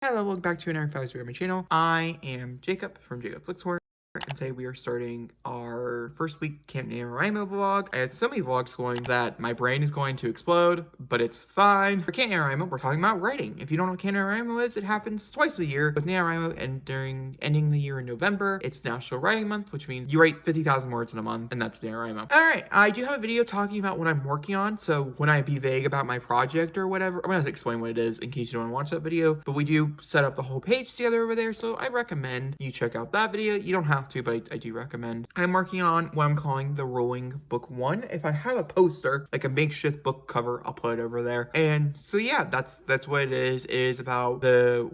Hello, welcome back to another Files Video on my channel. I am Jacob from Jacob Looks For, and today we are starting our first week Camp Nanowrimo vlog. I had so many vlogs going that my brain is going to explode, but it's fine. For Camp Nanowrimo, we're talking about writing. If you don't know what Camp Nanowrimo is, it happens twice a year with Nanowrimo, and during ending the year in November, it's National Writing Month, which means you write 50,000 words in a month, and that's Nanowrimo. Alright, I do have a video talking about what I'm working on, so when I be vague about my project or whatever, I'm gonna explain what it is in case you don't want to watch that video, but we do set up the whole page together over there, so I recommend you check out that video. You don't have to, but I do recommend. I'm working on what I'm calling the Rolling Book 1. If I have a poster, like a makeshift book cover, I'll put it over there. And so yeah, that's what it is. It is about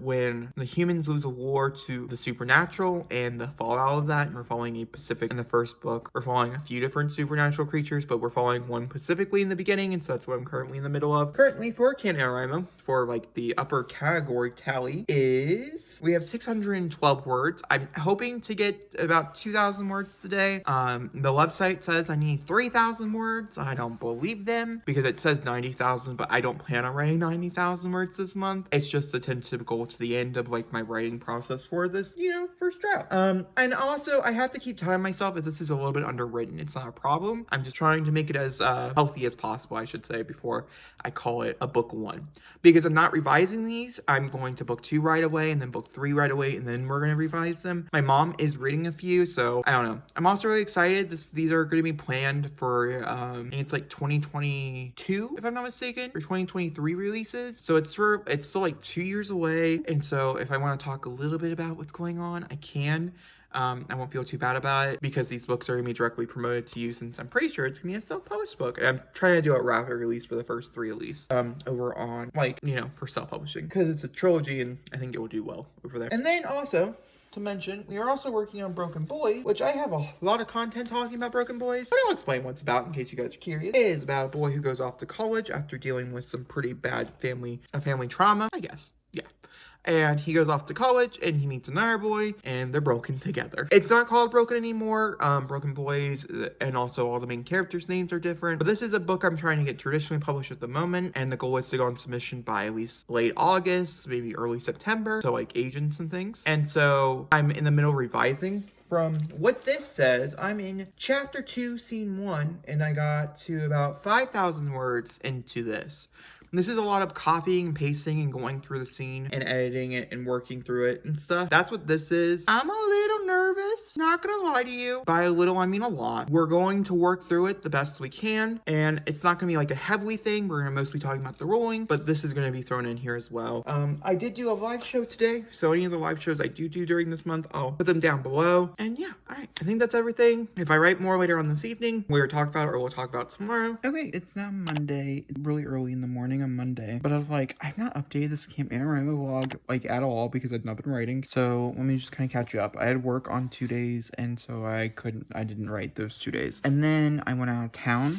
when the humans lose a war to the supernatural and the fallout of that. And we're following a Pacific in the first book. We're following a few different supernatural creatures, but we're following one specifically in the beginning, and so that's what I'm currently in the middle of. Currently for Nanowrimo, for like the upper category tally is we have 612 words. I'm hoping to get about 2,000 words today. The website says I need 3,000 words. I don't believe them because it says 90,000, but I don't plan on writing 90,000 words this month. It's just the tentative goal to the end of like my writing process for this, first draft. And also I have to keep telling myself if this is a little bit underwritten, it's not a problem. I'm just trying to make it as healthy as possible, I should say, before I call it a book 1. Because I'm not revising these, I'm going to book 2 right away and then book 3 right away, and then we're going to revise them. My mom is reading a few, so I don't know. I'm also really excited. These are going to be planned for, I think it's like 2022, if I'm not mistaken, or 2023 releases. So it's still like 2 years away. And so if I want to talk a little bit about what's going on, I can. I won't feel too bad about it because these books are going to be directly promoted to you, since I'm pretty sure it's going to be a self-published book. And I'm trying to do a rapid release for the first 3 at least, over on, like, for self-publishing, because it's a trilogy and I think it will do well over there. And then also, to mention, we are also working on Broken Boys, which I have a lot of content talking about Broken Boys, but I'll explain what it's about in case you guys are curious. It is about a boy who goes off to college after dealing with some pretty bad family trauma, I guess. Yeah. And he goes off to college and he meets another boy and they're broken together. It's not called Broken anymore. Broken Boys, and also all the main characters' names are different. But this is a book I'm trying to get traditionally published at the moment, and the goal is to go on submission by at least late August, maybe early September, so like agents and things. And so I'm in the middle of revising. From what this says, I'm in chapter 2, scene 1, and I got to about 5,000 words into this. This is a lot of copying and pasting and going through the scene and editing it and working through it and stuff. That's what this is. I'm a little nervous, not gonna lie to you. By a little, I mean a lot. We're going to work through it the best we can, and it's not gonna be like a heavy thing. We're gonna mostly be talking about the rolling, but this is gonna be thrown in here as well. I did do a live show today, so any of the live shows I do during this month, I'll put them down below. And yeah, all right, I think that's everything. If I write more later on this evening, we'll talk about it, or we'll talk about it tomorrow. Okay, it's now Monday, really early in the morning on Monday, but I was like, I've not updated this Camp Nanowrimo vlog like at all because I've not been writing. So let me just kind of catch you up. I had work on 2 days, and so I didn't write those 2 days. And then I went out of town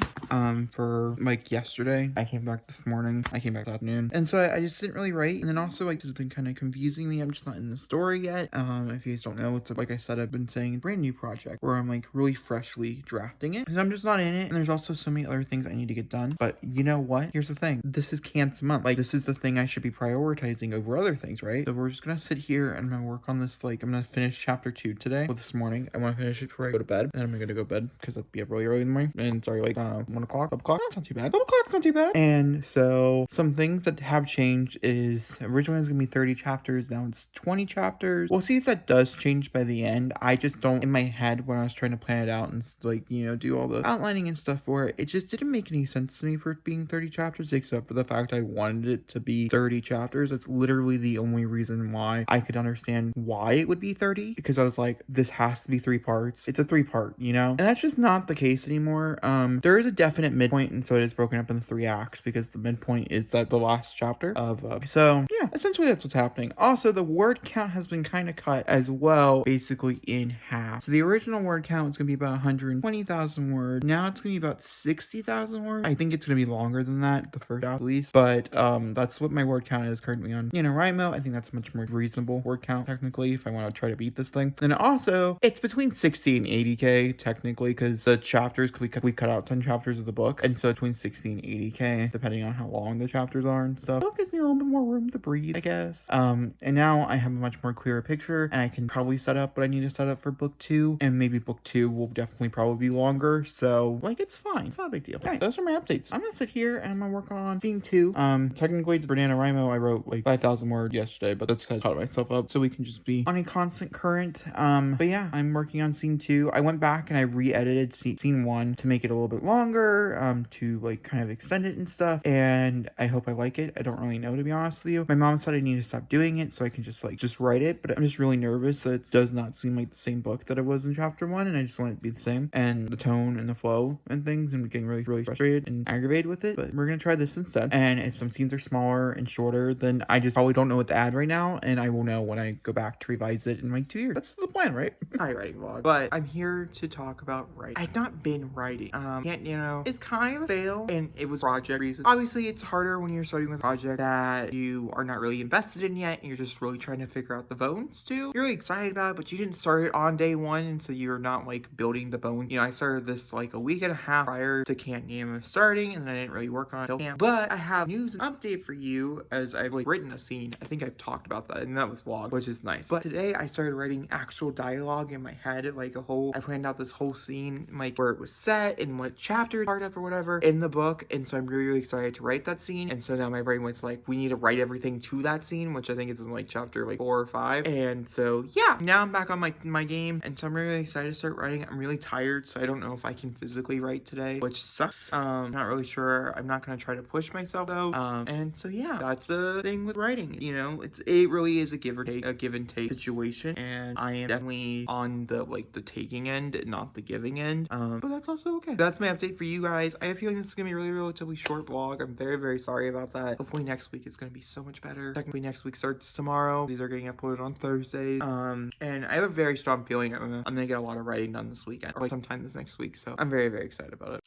for like yesterday. I came back this morning. I came back this afternoon, and so I just didn't really write. And then also like this has been kind of confusing me. I'm just not in the story yet. If you guys don't know, it's like I said, I've been saying a brand new project where I'm like really freshly drafting it, and I'm just not in it. And there's also so many other things I need to get done. But you know what? Here's the thing. This is Camp's month. Like, this is the thing I should be prioritizing over other things, right? So we're just gonna sit here and I'm gonna work on this. Like, I'm gonna finish chapter 2 today. Well, this morning I want to finish it before I go to bed, and then I'm gonna go to bed because that'd be up really early in the morning. And sorry, like 1 o'clock, 12 o'clock. That's not too bad. 12 o'clock's not too bad. And so some things that have changed is originally it was gonna be 30 chapters. Now it's 20 chapters. We'll see if that does change by the end. I just don't, in my head when I was trying to plan it out and like, do all the outlining and stuff for it, it just didn't make any sense to me for it being 30 chapters, except for the fact I wanted it to be 30 chapters. It's literally the only reason why I could understand why it would be 30, because I was like, this has to be 3 parts. It's a 3-part, and that's just not the case anymore. There is a definite midpoint, and so it is broken up into 3 acts because the midpoint is the last chapter of so yeah, essentially that's what's happening. Also, the word count has been kind of cut as well, basically in half. So the original word count was gonna be about 120,000 words. Now it's gonna be about 60,000 words. I think it's gonna be longer than that, the first draft at least. But that's what my word count is currently on Nanowrimo. I think that's a much more reasonable word count technically if I want to try to beat this thing. And also, it's between 60 and 80k technically, because the chapters, we cut out 10 chapters of the book, and so between 60 and 80k depending on how long the chapters are and stuff. So it gives me a little bit more room to breathe, I guess. And now I have a much more clearer picture, and I can probably set up what I need to set up for book 2, and maybe book 2 will definitely probably be longer, so like it's fine. It's not a big deal. Okay, those are my updates. I'm gonna sit here and I'm gonna work on scene 2. Technically for Nanowrimo I wrote like 5,000 words yesterday, but that's because I taught myself up so we can just be on a constant current. But yeah, I'm working on scene 2. I went back and I re-edited scene 1 to make it a little bit longer, to like kind of extend it and stuff, and I hope I like it. I don't really know, to be honest with you. My mom said I need to stop doing it so I can just write it, but I'm just really nervous that it does not seem like the same book that it was in chapter 1, and I just want it to be the same, and the tone and the flow and things, and getting really frustrated and aggravated with it. But we're gonna try this instead, and if some scenes are smaller and shorter, then I just probably don't know what to add right now, and I will know when I go back to revise it in like 2 years. That's the plan, right? Hi, writing vlog. But I'm here to talk about writing. I've not been writing. It's kind of a fail, and it was project reasons. Obviously, it's harder when you're starting with a project that you are not really invested in yet, and you're just really trying to figure out the bones too. You're really excited about it, but you didn't start it on day 1, and so you're not like building the bone. I started this like a week and a half prior to Camp Nemo starting, and then I didn't really work on it until camp. But I have news and update for you, as I've like written a scene. I think I've talked about that, and that was vlog, which is nice. But today I started writing actual dialogue in my head, like I planned out this whole scene, like where it was set and what chapter part up or whatever in the book, and so I'm really excited to write that scene. And so now my brain was like, we need to write everything to that scene, which I think is in like chapter like 4 or 5. And so yeah, now I'm back on my game, and so I'm really excited to start writing. I'm really tired, so I don't know if I can physically write today, which sucks. Not really sure. I'm not gonna try to push myself though. And so yeah, that's the thing with writing. It really is a give and take situation, and I am definitely on the taking end, not the giving end. But that's also okay. That's my update for you guys. I have a feeling this is gonna be a relatively short vlog. I'm very sorry about that. Hopefully next week is gonna be so much better. Technically next week starts tomorrow. These are getting uploaded on Thursdays. And I have a very strong feeling I'm gonna get a lot of writing done this weekend, or like sometime this next week. So I'm very excited about it.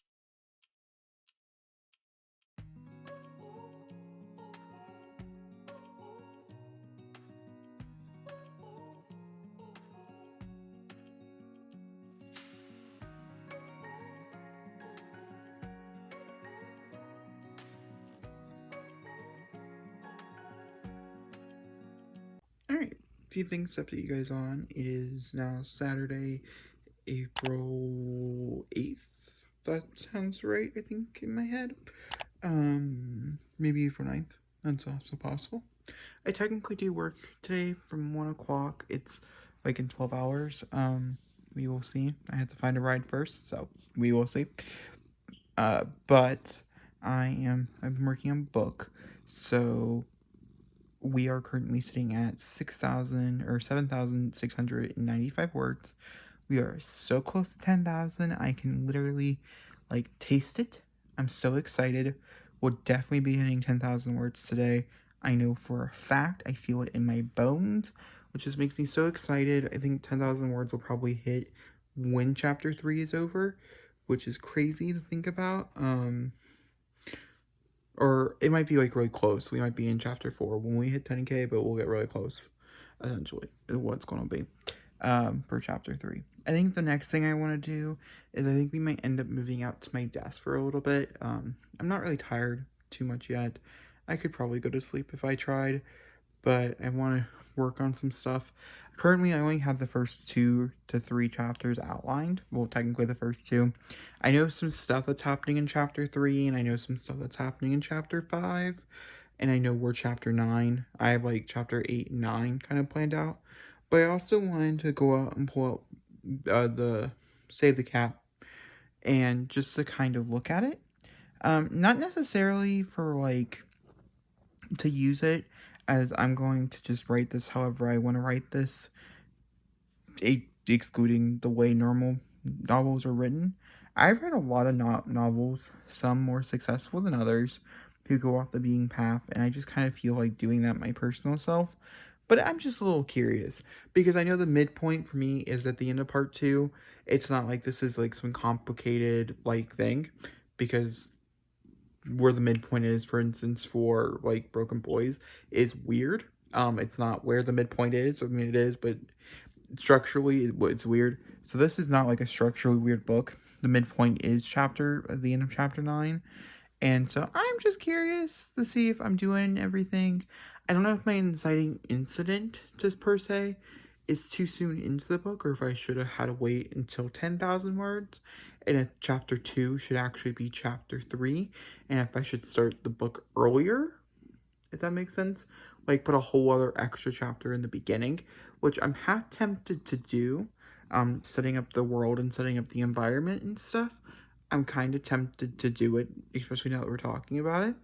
Alright, a few things to update you guys on. It is now Saturday, April 8th. That sounds right, I think, in my head. Maybe April 9th. That's also possible. I technically do work today from 1 o'clock. It's like in 12 hours. We will see. I have to find a ride first, so we will see. But I've been working on a book, so we are currently sitting at 7,695 words. We are so close to 10,000. I can literally taste it. I'm so excited. We'll definitely be hitting 10,000 words today. I know for a fact. I feel it in my bones, which just makes me so excited. I think 10,000 words will probably hit when chapter 3 is over, which is crazy to think about. Or it might be really close. We might be in chapter 4 when we hit 10k, but we'll get really close, essentially, is what's going to be for chapter 3. I think the next thing I want to do is I think we might end up moving out to my desk for a little bit. I'm not really tired too much yet. I could probably go to sleep if I tried, but I want to work on some stuff. Currently, I only have the first 2 to 3 chapters outlined. Well, technically the first 2. I know some stuff that's happening in chapter 3, and I know some stuff that's happening in chapter 5, and I know we're chapter 9. I have chapter 8 and 9 kind of planned out. But I also wanted to go out and pull out the Save the Cat, and just to kind of look at it. Not necessarily for to use it, as I'm going to just write this however I want to write this, excluding the way normal novels are written. I've read a lot of novels, some more successful than others, who go off the beaten path, and I just kind of feel like doing that my personal self. But I'm just a little curious, because I know the midpoint for me is at the end of part 2. It's not like this is some complicated thing, because where the midpoint is, for instance, for like Broken Boys, is weird. It's not where the midpoint is. I mean, it is, but structurally, it's weird. So this is not like a structurally weird book. The midpoint is at the end of chapter 9. And so I'm just curious to see if I'm doing everything. I don't know if my inciting incident, just per se, is too soon into the book, or if I should have had to wait until 10,000 words. And if chapter 2 should actually be chapter 3. And if I should start the book earlier, if that makes sense. Like, put a whole other extra chapter in the beginning, which I'm half tempted to do, setting up the world and setting up the environment and stuff. I'm kind of tempted to do it, especially now that we're talking about it.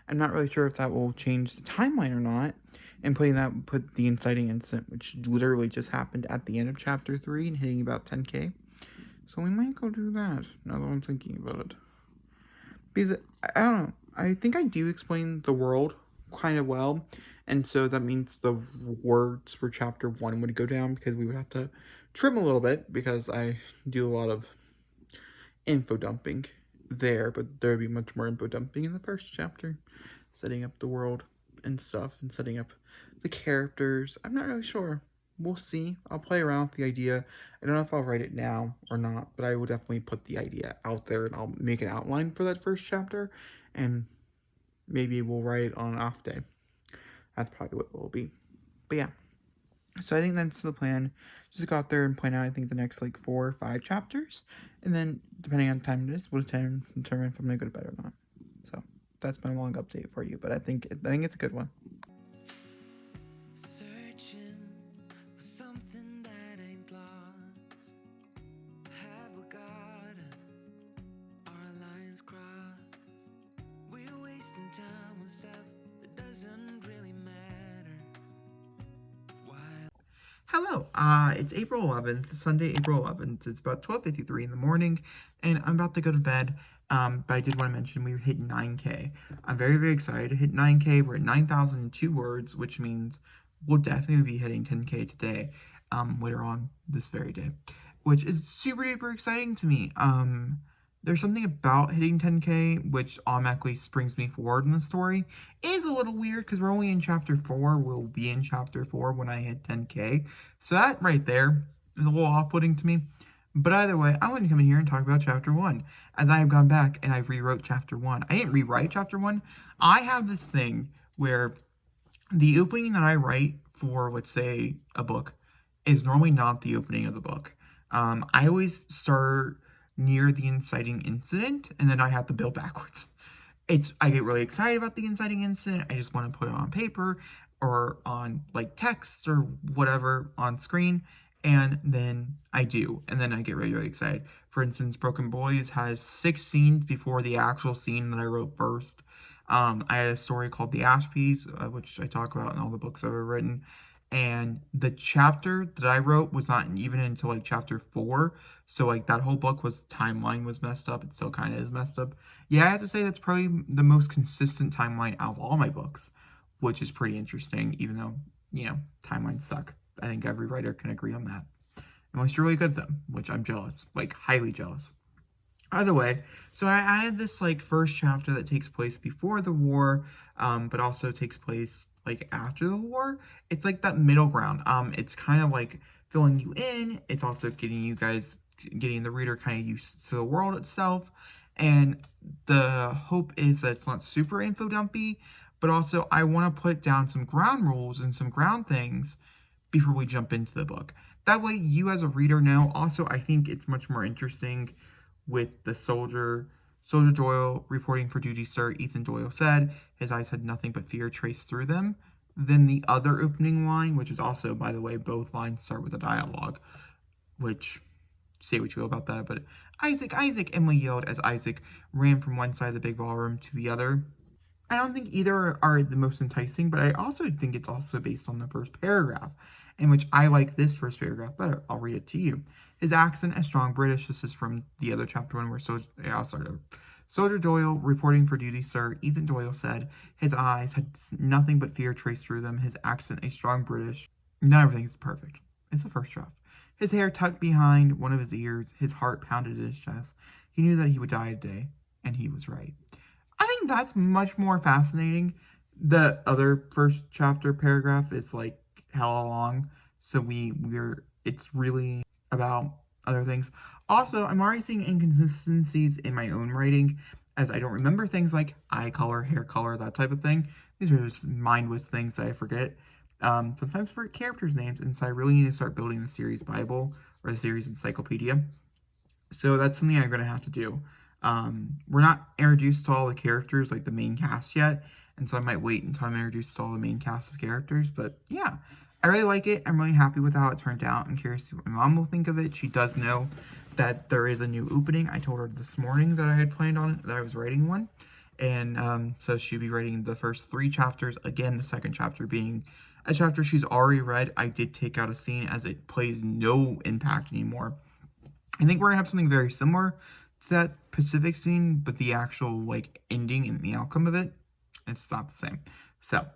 I'm not really sure if that will change the timeline or not, and put the inciting incident, which literally just happened at the end of chapter 3 and hitting about 10k. So we might go do that, now that I'm thinking about it. Because, I don't know, I think I do explain the world kind of well, and so that means the words for chapter 1 would go down, because we would have to trim a little bit, because I do a lot of info dumping there, but there would be much more info dumping in the first chapter, setting up the world and stuff, and setting up the characters. I'm not really sure. We'll see. I'll play around with the idea. I don't know if I'll write it now or not, but I will definitely put the idea out there, and I'll make an outline for that first chapter, and maybe we'll write it on an off day. That's probably what it will be. But yeah. So I think that's the plan. Just go out there and point out, I think, the next, like, 4 or 5 chapters. And then, depending on the time it is, we'll determine if I'm going to go to bed or not. So, that's my long update for you. But I think it's a good one. Searching for something that ain't lost. Have we got our lines crossed? We're wasting time on stuff that doesn't really matter. Hello, it's April 11th, Sunday, April 11th. It's about 12:53 in the morning, and I'm about to go to bed, but I did want to mention we hit 9K. I'm very, very excited to hit 9K. We're at 9,002 words, which means we'll definitely be hitting 10K today, later on this very day, which is super duper exciting to me. There's something about hitting 10K which automatically springs me forward in the story. It is a little weird because we're only in chapter 4. We'll be in chapter 4 when I hit 10K. So that right there is a little off-putting to me. But either way, I want to come in here and talk about chapter 1. As I have gone back and I rewrote chapter 1. I didn't rewrite chapter 1. I have this thing where the opening that I write for, let's say, a book is normally not the opening of the book. I always start near the inciting incident, and then I have to build backwards. I get really excited about the inciting incident. I just want to put it on paper or on like text or whatever on screen, and then I do, and then I get really, really excited. For instance, Broken Boys has 6 scenes before the actual scene that I wrote first. I had a story called The Ash Piece, which I talk about in all the books I've ever written. And the chapter that I wrote was not even until like chapter 4. So like that whole book timeline was messed up. It still kind of is messed up. Yeah, I have to say that's probably the most consistent timeline out of all my books, which is pretty interesting, even though, timelines suck. I think every writer can agree on that. Unless you're really good at them, which I'm jealous, like highly jealous. Either way, so I had this like first chapter that takes place before the war, but also takes place like after the war. It's like that middle ground. It's kind of like filling you in. It's also getting the reader kind of used to the world itself. And the hope is that it's not super info dumpy, but also I want to put down some ground rules and some ground things before we jump into the book. That way you as a reader know. Also, I think it's much more interesting with the Soldier Doyle reporting for duty, sir. Ethan Doyle said his eyes had nothing but fear traced through them. Then the other opening line, which is also, by the way, both lines start with a dialogue, which, say what you will about that, but Isaac, Isaac, Emily yelled as Isaac ran from one side of the big ballroom to the other. I don't think either are the most enticing, but I also think it's also based on the first paragraph, in which I like this first paragraph better. I'll read it to you. His accent is strong British. This is from the other chapter 1 where Soldier Doyle reporting for duty, sir. Ethan Doyle said his eyes had nothing but fear traced through them. His accent a strong British. Not everything is perfect. It's the first draft. His hair tucked behind one of his ears. His heart pounded in his chest. He knew that he would die today, and he was right. I think that's much more fascinating. The other first chapter paragraph is like hella long, so we're it's really about other things. Also, I'm already seeing inconsistencies in my own writing as I don't remember things like eye color, hair color, that type of thing. These are just mindless things that I forget. Sometimes I forget characters' names, and so I really need to start building the series Bible or the series encyclopedia. So that's something I'm gonna have to do. We're not introduced to all the characters, like the main cast yet, and so I might wait until I'm introduced to all the main cast of characters. But yeah, I really like it. I'm really happy with how it turned out. I'm curious to see what my mom will think of it. She does know that there is a new opening. I told her this morning that I had planned on it, that I was writing one. And so she'll be writing the first 3 chapters. Again, the second chapter being a chapter she's already read. I did take out a scene as it plays no impact anymore. I think we're gonna have something very similar to that Pacific scene, but the actual like ending and the outcome of it, it's not the same. So,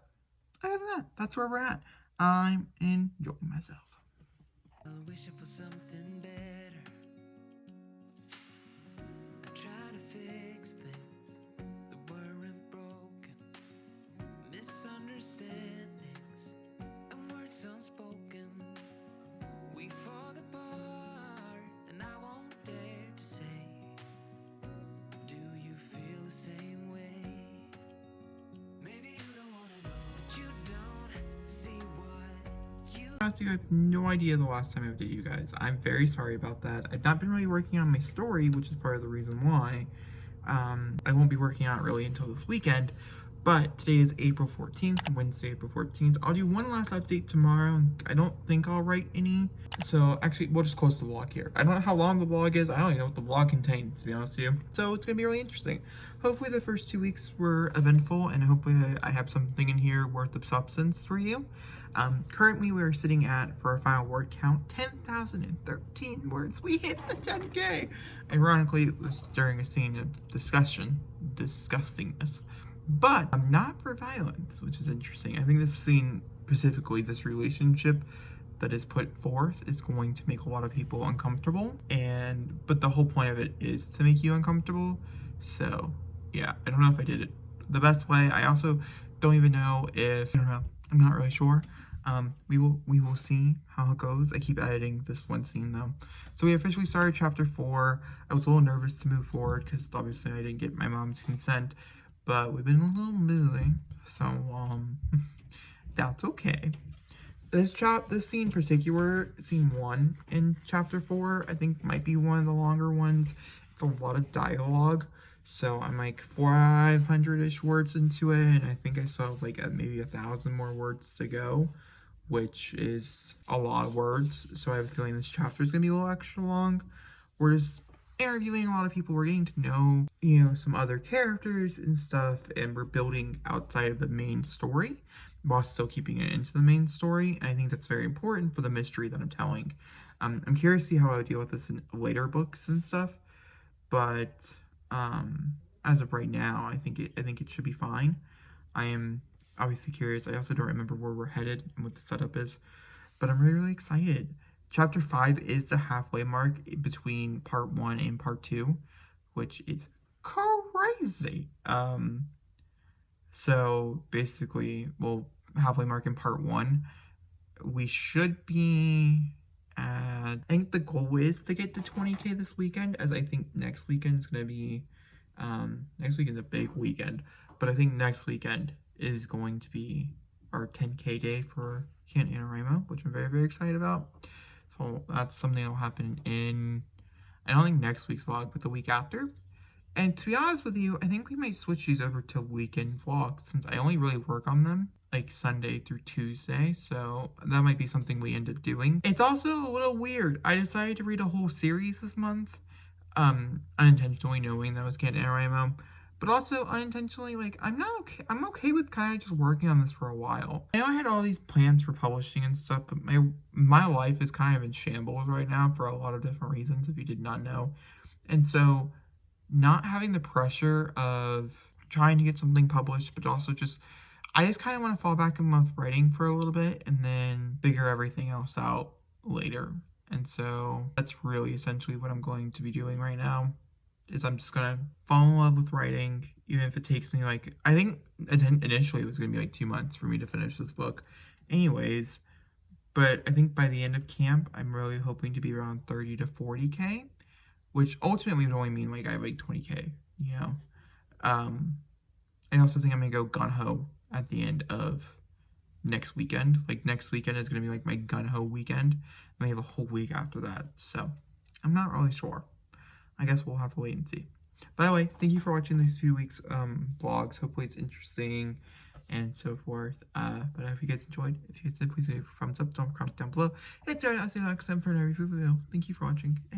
other than that, that's where we're at. I'm enjoying myself. Wishing for something better. I try to fix things that weren't broken, misunderstandings and words unspoken. We fall apart, and I won't dare to say, do you feel the same way? Maybe you don't wanna know, but you don't see what you. Honestly, I have no idea the last time I updated you guys. I'm very sorry about that. I've not been really working on my story, which is part of the reason why. I won't be working on it really until this weekend. But today is April 14th, Wednesday, April 14th. I'll do one last update tomorrow. I don't think I'll write any. So actually, we'll just close the vlog here. I don't know how long the vlog is. I don't even know what the vlog contains, to be honest with you. So it's going to be really interesting. Hopefully the first 2 weeks were eventful, and hopefully I have something in here worth of substance for you. Currently we are sitting at, for our final word count, 10,013 words. We hit the 10K. Ironically, it was during a scene of disgustingness. But not for violence, which is interesting. I think this scene, specifically this relationship that is put forth, is going to make a lot of people uncomfortable. But the whole point of it is to make you uncomfortable. So yeah, I don't know if I did it the best way. I also don't even know if, I don't know, I'm not really sure. We will see how it goes. I keep editing this one scene though. So we officially started chapter 4. I was a little nervous to move forward because obviously I didn't get my mom's consent, but we've been a little busy, so that's okay. This scene in particular, scene 1 in chapter 4, I think might be one of the longer ones. It's a lot of dialogue, so I'm like 500-ish words into it, and I think I still have like maybe 1,000 more words to go, which is a lot of words. So I have a feeling this chapter is gonna be a little extra long. We're just interviewing a lot of people. We're getting to know, some other characters and stuff, and we're building outside of the main story while still keeping it into the main story. And I think that's very important for the mystery that I'm telling. I'm curious to see how I would deal with this in later books and stuff, but as of right now, I think it should be fine. I am obviously curious. I also don't remember where we're headed and what the setup is, but I'm really excited. Chapter 5 is the halfway mark between part 1 and part 2, which is crazy. So basically, well, halfway mark in part 1, we should be at, I think the goal is to get to 20K this weekend, as I think next weekend is going to be, next weekend's a big weekend, but I think next weekend is going to be our 10K day for Camp Nanowrimo, which I'm very, very excited about. So that's something that will happen in, I don't think next week's vlog, but the week after. And to be honest with you, I think we might switch these over to weekend vlogs, since I only really work on them like Sunday through Tuesday, so that might be something we end up doing. It's also a little weird. I decided to read a whole series this month, unintentionally knowing that I was getting NaNoWriMo, but also unintentionally, like, I'm okay with kind of just working on this for a while. I know I had all these plans for publishing and stuff, but my life is kind of in shambles right now for a lot of different reasons, if you did not know. And so not having the pressure of trying to get something published, but also I just kind of want to fall back in with writing for a little bit and then figure everything else out later. And so that's really essentially what I'm going to be doing right now, is I'm just going to fall in love with writing even if it takes me like, I think initially it was going to be like 2 months for me to finish this book anyways, but I think by the end of camp I'm really hoping to be around 30 to 40k, which ultimately would only mean like I have like 20k, you know. I also think I'm gonna go gung-ho at the end of next weekend. Like next weekend is gonna be like my gung-ho weekend, and we have a whole week after that, so I'm not really sure. I guess we'll have to wait and see. By the way, thank you for watching these few weeks vlogs. Hopefully it's interesting and so forth. But I hope you guys enjoyed. If you guys did, please leave a thumbs up, don't comment down below. It's right, I'll see you next time for another review video. Thank you for watching.